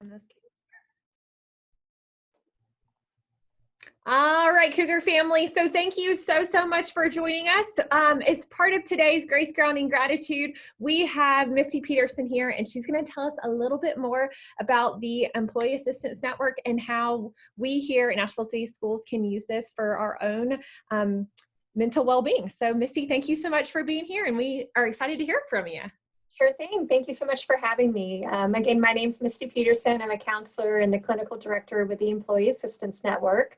On this case. All right, Cougar family. So thank you so much for joining us. As part of today's Grace Grounding Gratitude, we have Misty Peterson here, and she's going to tell us a little bit more about the Employee Assistance Network and how we here in Asheville City Schools can use this for our own mental well-being. So Misty, thank you so much for being here, and we are excited to hear from you. Sure thing. Thank you so much for having me. Again, my name is Misty Peterson. I'm a counselor and the clinical director with the Employee Assistance Network.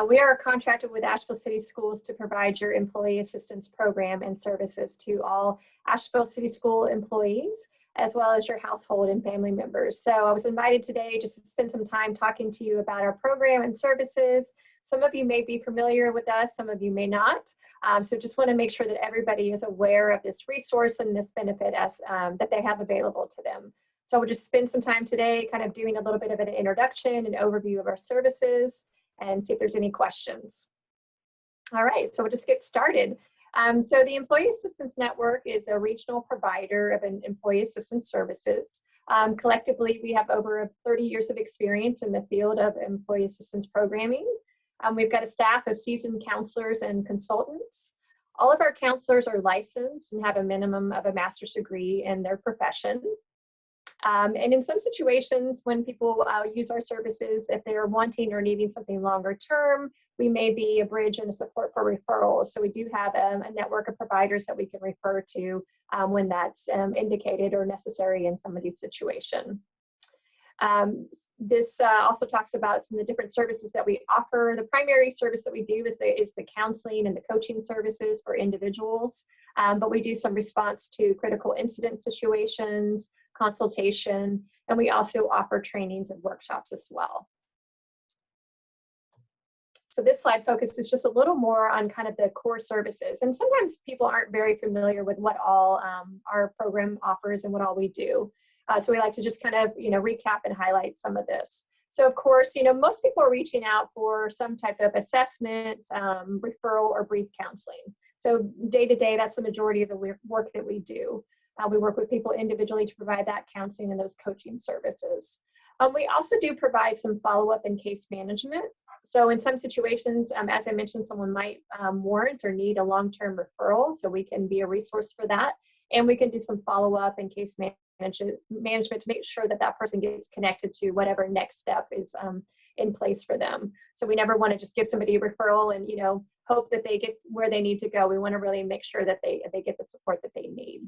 We are contracted with Asheville City Schools to provide your employee assistance program and services to all Asheville City School employees, as well as your household and family members. So I was invited today just to spend some time talking to you about our program and services. Some of you may be familiar with us, some of you may not. So just want to make sure that everybody is aware of this resource and this benefit that they have available to them. So we'll just spend some time today kind of doing a little bit of an introduction and overview of our services and see if there's any questions. All right, so we'll just get started. So the Employee Assistance Network is a regional provider of employee assistance services. Collectively, we have over 30 years of experience in the field of employee assistance programming. We've got a staff of seasoned counselors and consultants. All of our counselors are licensed and have a minimum of a master's degree in their profession. And in some situations, when people use our services, if they're wanting or needing something longer term, we may be a bridge and a support for referrals. So we do have a network of providers that we can refer to when that's indicated or necessary in somebody's situation. This also talks about some of the different services that we offer. The primary service that we do is the counseling and the coaching services for individuals, but we do some response to critical incident situations, consultation, and we also offer trainings and workshops as well. So this slide focuses just a little more on kind of the core services. And sometimes people aren't very familiar with what all our program offers and what all we do. So we like to just kind of, recap and highlight some of this. So of course, most people are reaching out for some type of assessment, referral, or brief counseling. So day to day, that's the majority of the work that we do. We work with people individually to provide that counseling and those coaching services. We also do provide some follow-up and case management. So in some situations, as I mentioned, someone might warrant or need a long-term referral, so we can be a resource for that. And we can do some follow-up and case management to make sure that that person gets connected to whatever next step is in place for them. So we never want to just give somebody a referral and, hope that they get where they need to go. We want to really make sure that they get the support that they need.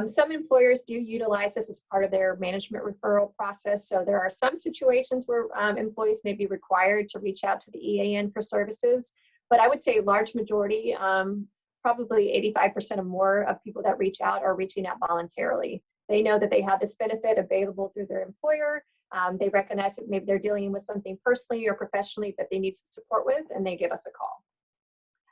Some employers do utilize this as part of their management referral process. So there are some situations where employees may be required to reach out to the EAN for services, but I would say a large majority, probably 85% or more of people that reach out are reaching out voluntarily. They know that they have this benefit available through their employer. They recognize that maybe they're dealing with something personally or professionally that they need some support with, and they give us a call.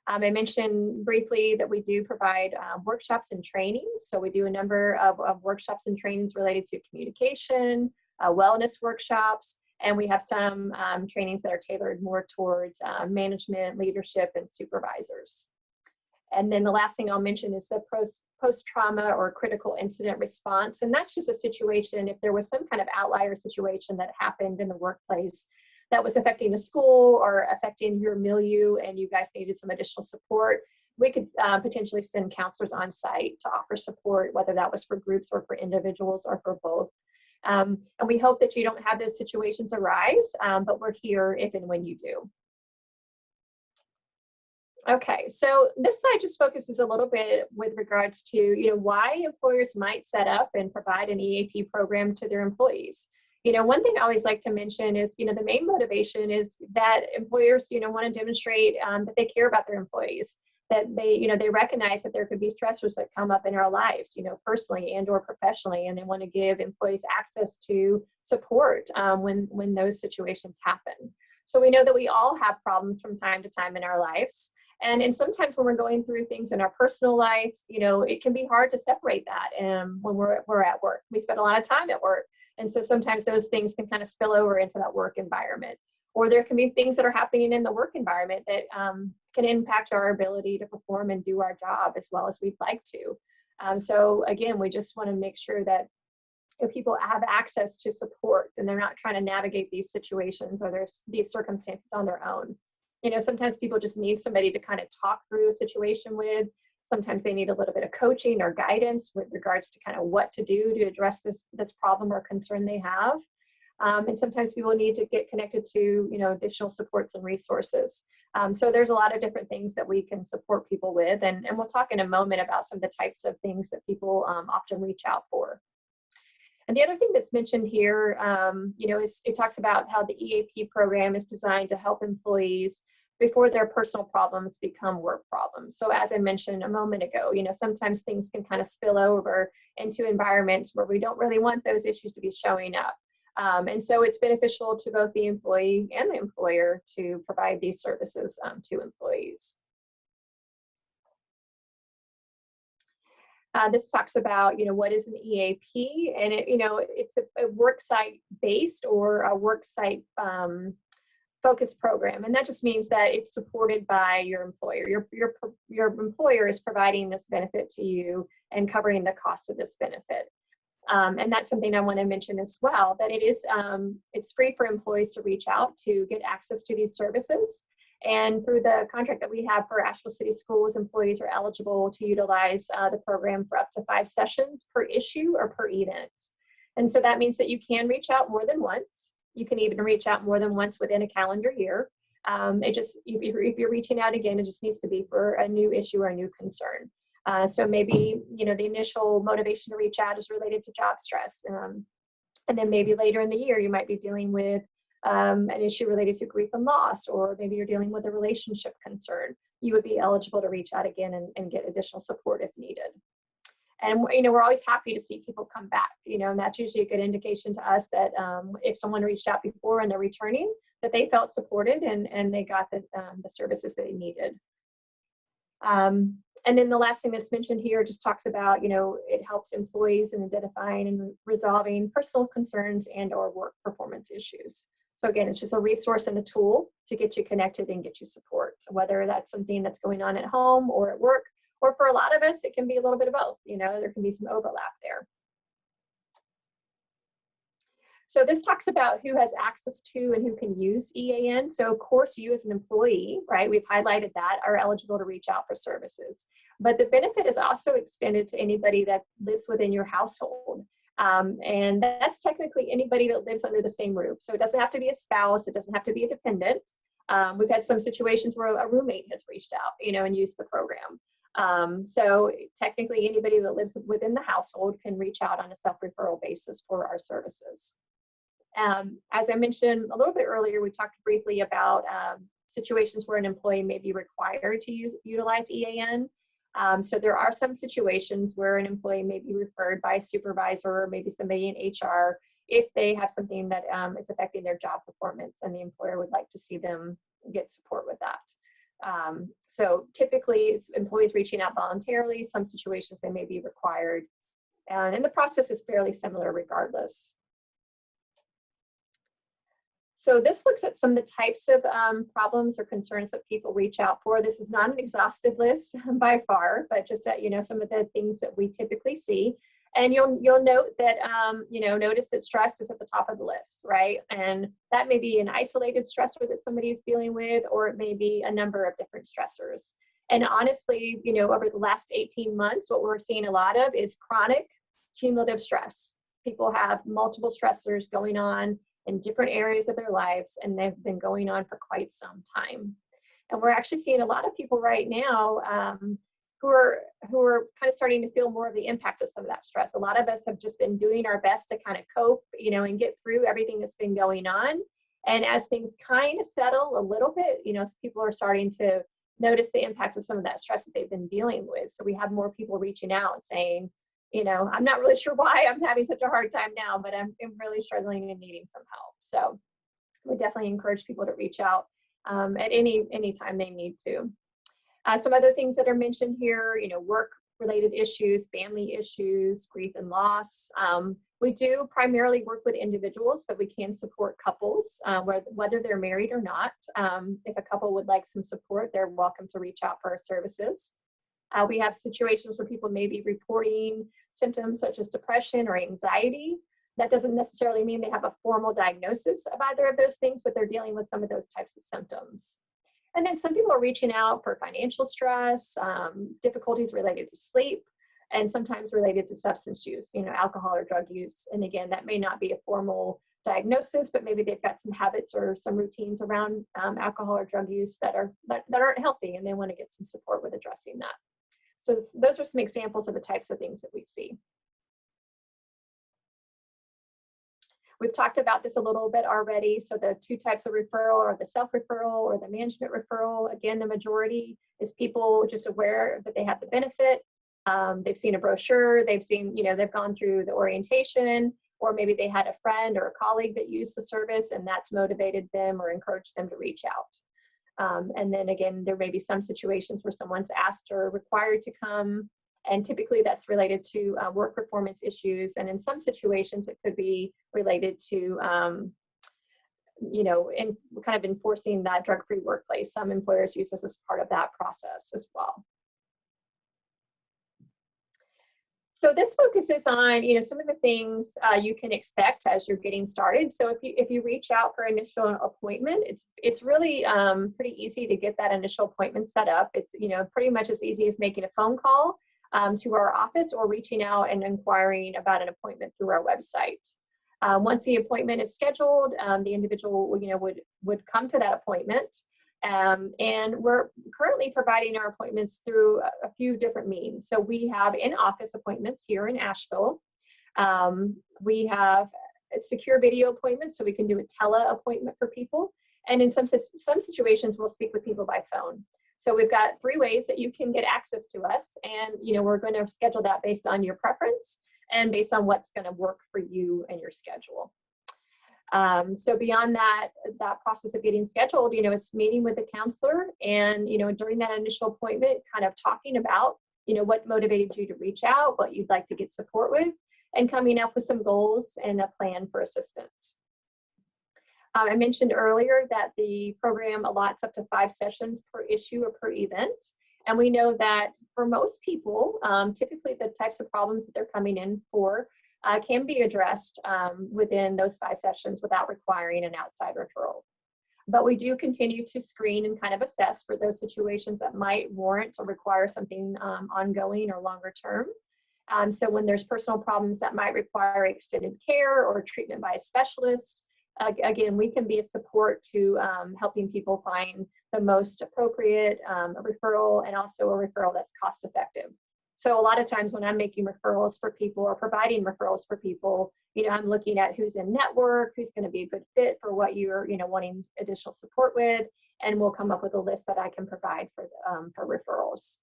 I mentioned briefly that we do provide workshops and trainings. So we do a number of workshops and trainings related to communication, wellness workshops, and we have some trainings that are tailored more towards management, leadership, and supervisors. And then the last thing I'll mention is the post-trauma or critical incident response. And that's just a situation if there was some kind of outlier situation that happened in the workplace that was affecting the school or affecting your milieu and you guys needed some additional support, we could potentially send counselors on site to offer support, whether that was for groups or for individuals or for both. And we hope that you don't have those situations arise, but we're here if and when you do. Okay, so this slide just focuses a little bit with regards to, why employers might set up and provide an EAP program to their employees. One thing I always like to mention is, the main motivation is that employers, want to demonstrate that they care about their employees, that they recognize that there could be stressors that come up in our lives, personally and or professionally, and they want to give employees access to support when those situations happen. So we know that we all have problems from time to time in our lives. And sometimes when we're going through things in our personal lives, it can be hard to separate that when we're at work. We spend a lot of time at work. And so sometimes those things can kind of spill over into that work environment. Or there can be things that are happening in the work environment that can impact our ability to perform and do our job as well as we'd like to. So again, we just want to make sure that people have access to support and they're not trying to navigate these situations or these circumstances on their own. Sometimes people just need somebody to kind of talk through a situation with. Sometimes they need a little bit of coaching or guidance with regards to kind of what to do to address this problem or concern they have. And sometimes people need to get connected to, additional supports and resources. So there's a lot of different things that we can support people with. And we'll talk in a moment about some of the types of things that people often reach out for. And the other thing that's mentioned here, is it talks about how the EAP program is designed to help employees before their personal problems become work problems. So as I mentioned a moment ago, sometimes things can kind of spill over into environments where we don't really want those issues to be showing up. And so it's beneficial to both the employee and the employer to provide these services to employees. This talks about, what is an EAP, and it's a work site based or a work site focused program, and that just means that it's supported by your employer. Your employer is providing this benefit to you and covering the cost of this benefit. And that's something I want to mention as well, that it's free for employees to reach out to get access to these services. And through the contract that we have for Asheville City Schools, employees are eligible to utilize the program for up to 5 sessions per issue or per event. And so that means that you can reach out more than once. You can even reach out more than once within a calendar year. If you're reaching out again, it just needs to be for a new issue or a new concern. So maybe, the initial motivation to reach out is related to job stress. And then maybe later in the year, you might be dealing with an issue related to grief and loss, or maybe you're dealing with a relationship concern. You would be eligible to reach out again and get additional support if needed. And, we're always happy to see people come back, and that's usually a good indication to us that if someone reached out before and they're returning, that they felt supported and they got the services that they needed. And then the last thing that's mentioned here just talks about, it helps employees in identifying and resolving personal concerns and or work performance issues. So again, it's just a resource and a tool to get you connected and get you support, whether that's something that's going on at home or at work, or for a lot of us, it can be a little bit of both. There can be some overlap there. So this talks about who has access to and who can use EAN. So of course, you as an employee, right, we've highlighted that, are eligible to reach out for services. But the benefit is also extended to anybody that lives within your household. And that's technically anybody that lives under the same roof. So it doesn't have to be a spouse. It doesn't have to be a dependent. We've had some situations where a roommate has reached out, and used the program. So technically anybody that lives within the household can reach out on a self-referral basis for our services. As I mentioned a little bit earlier, we talked briefly about situations where an employee may be required to utilize EAN. So there are some situations where an employee may be referred by a supervisor or maybe somebody in HR if they have something that is affecting their job performance and the employer would like to see them get support with that. So typically it's employees reaching out voluntarily. Some situations they may be required. And the process is fairly similar regardless. So this looks at some of the types of problems or concerns that people reach out for. This is not an exhaustive list by far, but just some of the things that we typically see. And you'll note that notice that stress is at the top of the list, right? And that may be an isolated stressor that somebody is dealing with, or it may be a number of different stressors. And honestly, over the last 18 months, what we're seeing a lot of is chronic cumulative stress. People have multiple stressors going on in different areas of their lives, and they've been going on for quite some time. And we're actually seeing a lot of people right now who are kind of starting to feel more of the impact of some of that stress. A lot of us have just been doing our best to kind of cope, and get through everything that's been going on. And as things kind of settle a little bit, people are starting to notice the impact of some of that stress that they've been dealing with. So we have more people reaching out and saying, I'm not really sure why I'm having such a hard time now, but I'm really struggling and needing some help. So we definitely encourage people to reach out at any time they need to. Some other things that are mentioned here, work-related issues, family issues, grief and loss. We do primarily work with individuals, but we can support couples, whether they're married or not. If a couple would like some support, they're welcome to reach out for our services. We have situations where people may be reporting symptoms such as depression or anxiety. That doesn't necessarily mean they have a formal diagnosis of either of those things, but they're dealing with some of those types of symptoms. And then some people are reaching out for financial stress, difficulties related to sleep, and sometimes related to substance use, alcohol or drug use. And again, that may not be a formal diagnosis, but maybe they've got some habits or some routines around alcohol or drug use that aren't healthy, and they want to get some support with addressing that. So those are some examples of the types of things that we see. We've talked about this a little bit already. So the two types of referral are the self-referral or the management referral. Again, the majority is people just aware that they have the benefit. They've seen a brochure, they've seen, they've gone through the orientation, or maybe they had a friend or a colleague that used the service and that's motivated them or encouraged them to reach out. And then again, there may be some situations where someone's asked or required to come, and typically that's related to work performance issues. And in some situations, it could be related to, in kind of enforcing that drug-free workplace. Some employers use this as part of that process as well. So this focuses on, some of the things you can expect as you're getting started. So if you reach out for initial appointment, it's really pretty easy to get that initial appointment set up. It's pretty much as easy as making a phone call to our office or reaching out and inquiring about an appointment through our website. Once the appointment is scheduled, the individual would come to that appointment. And we're currently providing our appointments through a few different means. So we have in-office appointments here in Asheville. We have secure video appointments, so we can do a tele appointment for people. And in some situations, we'll speak with people by phone. So we've got 3 ways that you can get access to us. And we're going to schedule that based on your preference and based on what's going to work for you and your schedule. So beyond that process of getting scheduled, it's meeting with a counselor and, during that initial appointment, kind of talking about, what motivated you to reach out, what you'd like to get support with, and coming up with some goals and a plan for assistance. I mentioned earlier that the program allots up to 5 sessions per issue or per event. And we know that for most people, typically the types of problems that they're coming in for can be addressed within those 5 sessions without requiring an outside referral. But we do continue to screen and kind of assess for those situations that might warrant or require something ongoing or longer term. So when there's personal problems that might require extended care or treatment by a specialist, again, we can be a support to helping people find the most appropriate referral, and also a referral that's cost effective. So a lot of times when I'm making referrals for people or providing referrals for people, I'm looking at who's in network, who's going to be a good fit for what you're, wanting additional support with, and we'll come up with a list that I can provide for referrals.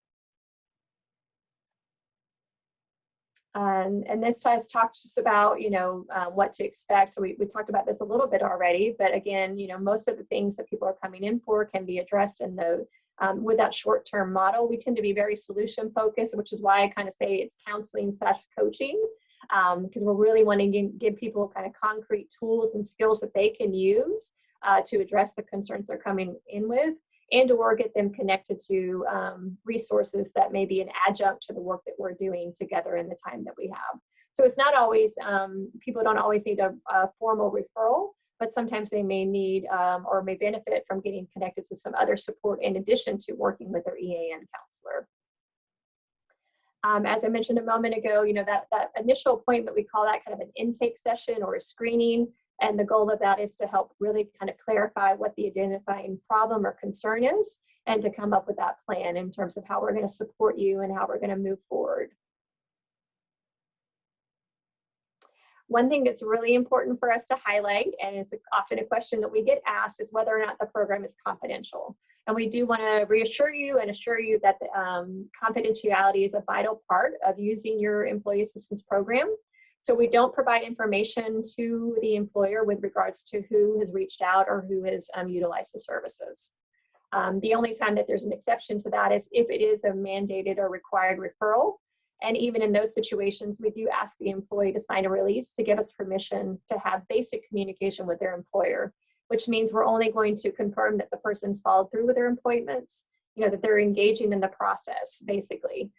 And this has talked just about, what to expect. So we talked about this a little bit already, but again, most of the things that people are coming in for can be addressed in the with that short-term model. We tend to be very solution focused, which is why I kind of say it's counseling/coaching, because we're really wanting to give people kind of concrete tools and skills that they can use to address the concerns they're coming in with, and or get them connected to resources that may be an adjunct to the work that we're doing together in the time that we have. So it's not always, people don't always need a formal referral, but sometimes they may need or may benefit from getting connected to some other support in addition to working with their EAN counselor. As I mentioned a moment ago, that initial appointment, we call that kind of an intake session or a screening. And the goal of that is to help really kind of clarify what the identifying problem or concern is, and to come up with that plan in terms of how we're going to support you and how we're going to move forward. One thing that's really important for us to highlight, and it's often a question that we get asked, is whether or not the program is confidential. And we do want to reassure you and assure you that the, confidentiality is a vital part of using your employee assistance program. So we don't provide information to the employer with regards to who has reached out or who has utilized the services. The only time that there's an exception to that is if it is a mandated or required referral. And even in those situations, we do ask the employee to sign a release to give us permission to have basic communication with their employer, which means we're only going to confirm that the person's followed through with their appointments that they're engaging in the process, basically.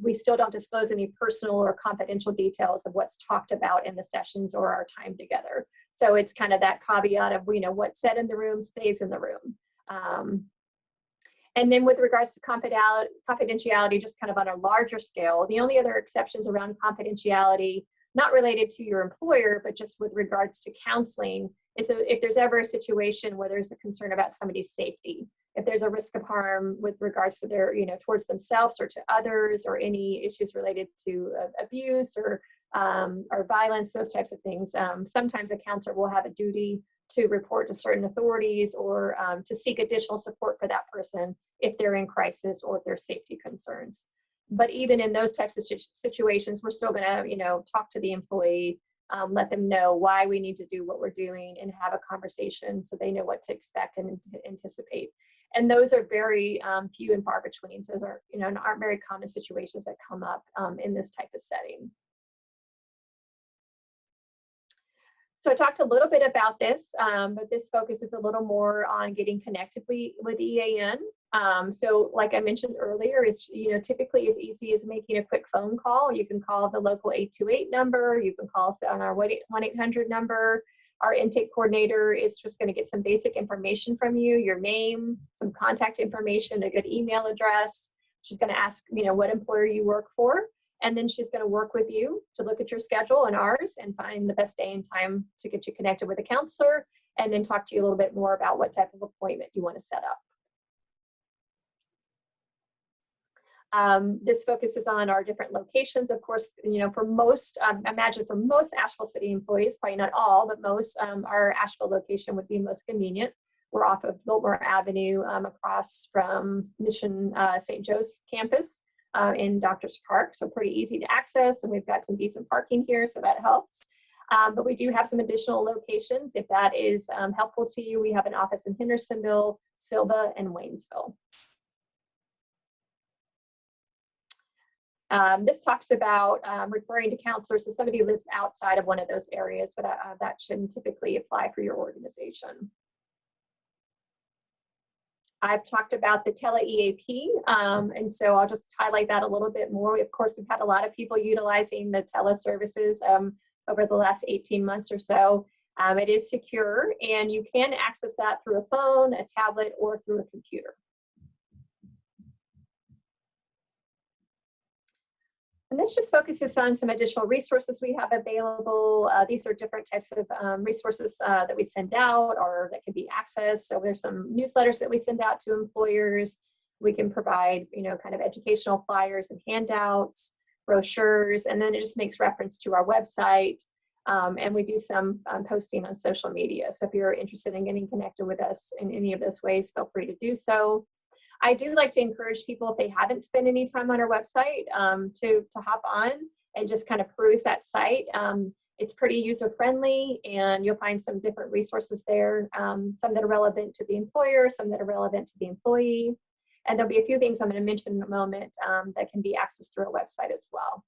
We still don't disclose any personal or confidential details of what's talked about in the sessions or our time together. So it's kind of that caveat of, what's said in the room stays in the room. And then with regards to confidentiality, just kind of on a larger scale, the only other exceptions around confidentiality, not related to your employer, but just with regards to counseling, is if there's ever a situation where there's a concern about somebody's safety, if there's a risk of harm with regards to their, towards themselves or to others, or any issues related to abuse or violence, those types of things. Sometimes a counselor will have a duty to report to certain authorities or to seek additional support for that person if they're in crisis or if there's safety concerns. But even in those types of situations, we're still going to, talk to the employee, let them know why we need to do what we're doing, and have a conversation so they know what to expect and anticipate. And those are very few and far between. So those are, aren't very common situations that come up in this type of setting. So I talked a little bit about this, but this focuses a little more on getting connected with EAN. So like I mentioned earlier, it's typically as easy as making a quick phone call. You can call the local 828 number. You can call us on our 1-800 number. Our intake coordinator is just going to get some basic information from you, your name, some contact information, a good email address. She's going to ask, what employer you work for. And then she's going to work with you to look at your schedule and ours and find the best day and time to get you connected with a counselor, and then talk to you a little bit more about what type of appointment you want to set up. This focuses on our different locations. Of course, for most, imagine for most Asheville City employees, probably not all, but most, our Asheville location would be most convenient. We're off of Biltmore Avenue, across from Mission St. Joe's campus in Doctors Park, so pretty easy to access, and we've got some decent parking here, so that helps. But we do have some additional locations. If that is helpful to you, we have an office in Hendersonville, Silva, and Waynesville. This talks about referring to counselors if somebody lives outside of one of those areas, but that shouldn't typically apply for your organization. I've talked about the Tele EAP, and so I'll just highlight that a little bit more. Of course, we've had a lot of people utilizing the tele services over the last 18 months or so. It is secure, and you can access that through a phone, a tablet, or through a computer. And this just focuses on some additional resources we have available. These are different types of resources that we send out or that can be accessed. So there's some newsletters that we send out to employers. We can provide, kind of educational flyers and handouts, brochures, and then it just makes reference to our website. And we do some posting on social media. So if you're interested in getting connected with us in any of those ways, feel free to do so. I do like to encourage people, if they haven't spent any time on our website, to hop on and just kind of peruse that site. It's pretty user-friendly, and you'll find some different resources there, some that are relevant to the employer, some that are relevant to the employee. And there'll be a few things I'm going to mention in a moment that can be accessed through our website as well.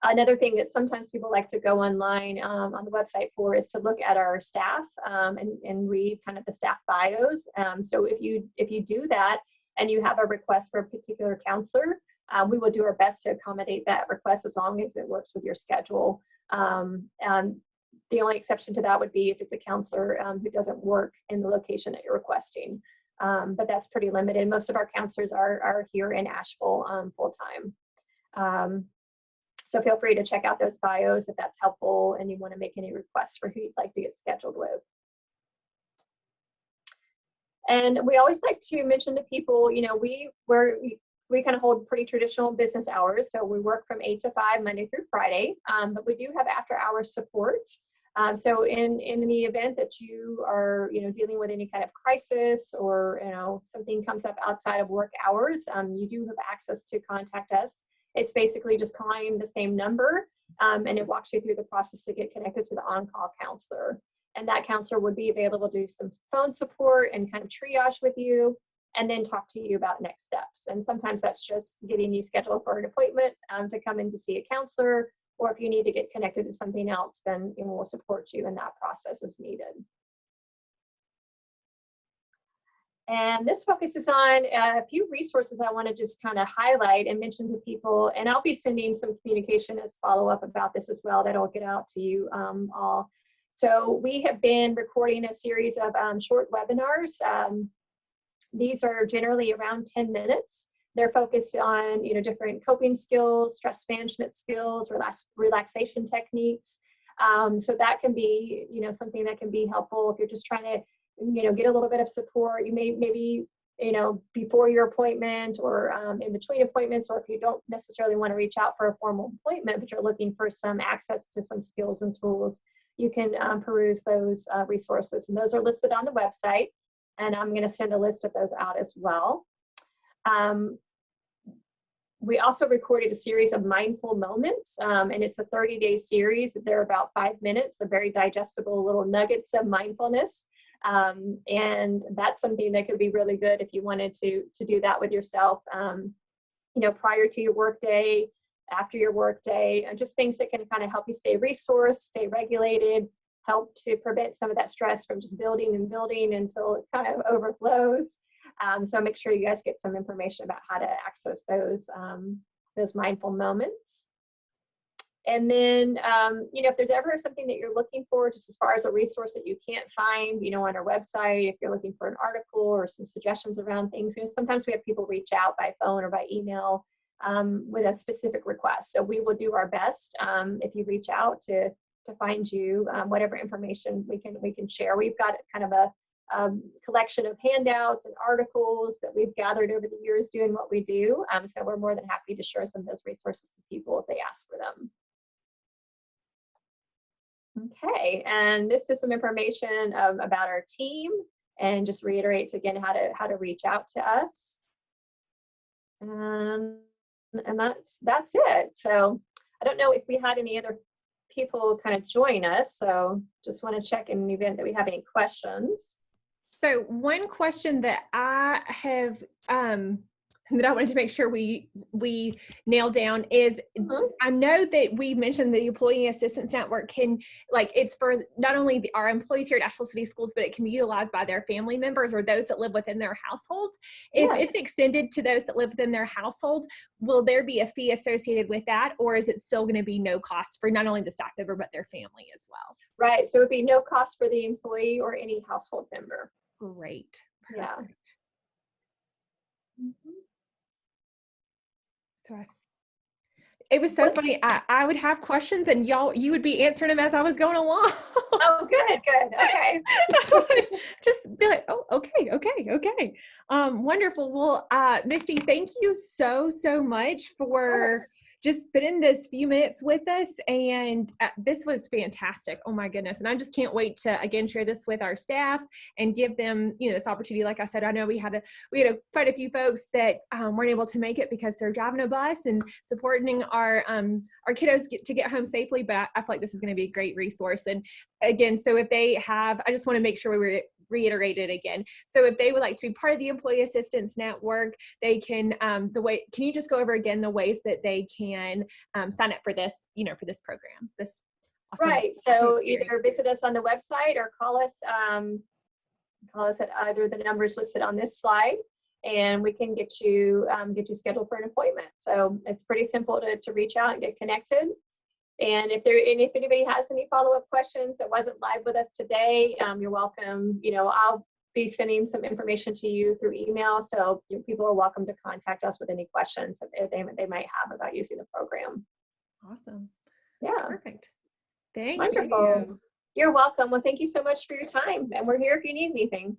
Another thing that sometimes people like to go online on the website for is to look at our staff and read kind of the staff bios. So if you do that and you have a request for a particular counselor, we will do our best to accommodate that request as long as it works with your schedule. The only exception to that would be if it's a counselor who doesn't work in the location that you're requesting. But that's pretty limited. Most of our counselors are here in Asheville full-time. So feel free to check out those bios if that's helpful and you want to make any requests for who you'd like to get scheduled with. And we always like to mention to people, we kind of hold pretty traditional business hours. So we work from 8 to 5 Monday through Friday, but we do have after hours support. So in the event that you are, dealing with any kind of crisis or, something comes up outside of work hours, you do have access to contact us. It's basically just calling the same number, and it walks you through the process to get connected to the on-call counselor. And that counselor would be available to do some phone support and kind of triage with you, and then talk to you about next steps. And sometimes that's just getting you scheduled for an appointment to come in to see a counselor, or if you need to get connected to something else, then we'll support you in that process as needed. And this focuses on a few resources I want to just kind of highlight and mention to people. And I'll be sending some communication as follow-up about this as well that'll get out to you all. So we have been recording a series of short webinars. These are generally around 10 minutes. They're focused on, different coping skills, stress management skills, relaxation techniques. So that can be, something that can be helpful if you're just trying to, get a little bit of support. You maybe, before your appointment or in between appointments, or if you don't necessarily want to reach out for a formal appointment, but you're looking for some access to some skills and tools, you can peruse those resources. And those are listed on the website. And I'm going to send a list of those out as well. We also recorded a series of mindful moments, and it's a 30-day series. They're about 5 minutes, a very digestible little nuggets of mindfulness. And that's something that could be really good if you wanted to do that with yourself, prior to your workday, after your workday, and just things that can kind of help you stay resourced, stay regulated, help to prevent some of that stress from just building and building until it kind of overflows. So make sure you guys get some information about how to access those mindful moments. And then, if there's ever something that you're looking for, just as far as a resource that you can't find, on our website, if you're looking for an article or some suggestions around things, sometimes we have people reach out by phone or by email with a specific request. So we will do our best if you reach out to find you whatever information we can share. We've got kind of a collection of handouts and articles that we've gathered over the years doing what we do. So we're more than happy to share some of those resources with people if they ask for them. Okay, and this is some information about our team, and just reiterates again how to reach out to us. And that's it. So I don't know if we had any other people kind of join us. So just want to check in the event that we have any questions. So one question that I have that I wanted to make sure we nail down is, I know that we mentioned the Employee Assistance Network it's for not only our employees here at Asheville City Schools, but it can be utilized by their family members or those that live within their households. If it's extended to those that live within their households, will there be a fee associated with that, or is it still going to be no cost for not only the staff member, but their family as well? Right, so it would be no cost for the employee or any household member. Great. Perfect. Yeah. So it was so funny. I would have questions and you would be answering them as I was going along. Oh, good. Okay. Just be like, oh, okay. Wonderful. Well, Misty, thank you so much for just spending this few minutes with us. And this was fantastic. Oh my goodness. And I just can't wait to, again, share this with our staff and give them, this opportunity. Like I said, I know we had quite a few folks that weren't able to make it because they're driving a bus and supporting our kiddos to get home safely. But I feel like this is going to be a great resource. And again, so if they have, I just want to make sure we reiterate it again. So if they would like to be part of the Employee Assistance Network, they can, can you just go over again the ways that they can sign up for this, for this program? This awesome, right. So either visit us on the website or call us at either the numbers listed on this slide, and we can get you scheduled for an appointment. So it's pretty simple to reach out and get connected. And if anybody has any follow-up questions that wasn't live with us today, you're welcome. I'll be sending some information to you through email, so people are welcome to contact us with any questions that they might have about using the program. Awesome. Yeah. Perfect. Thank Wonderful. you. You're welcome. Well, thank you so much for your time, and we're here if you need anything.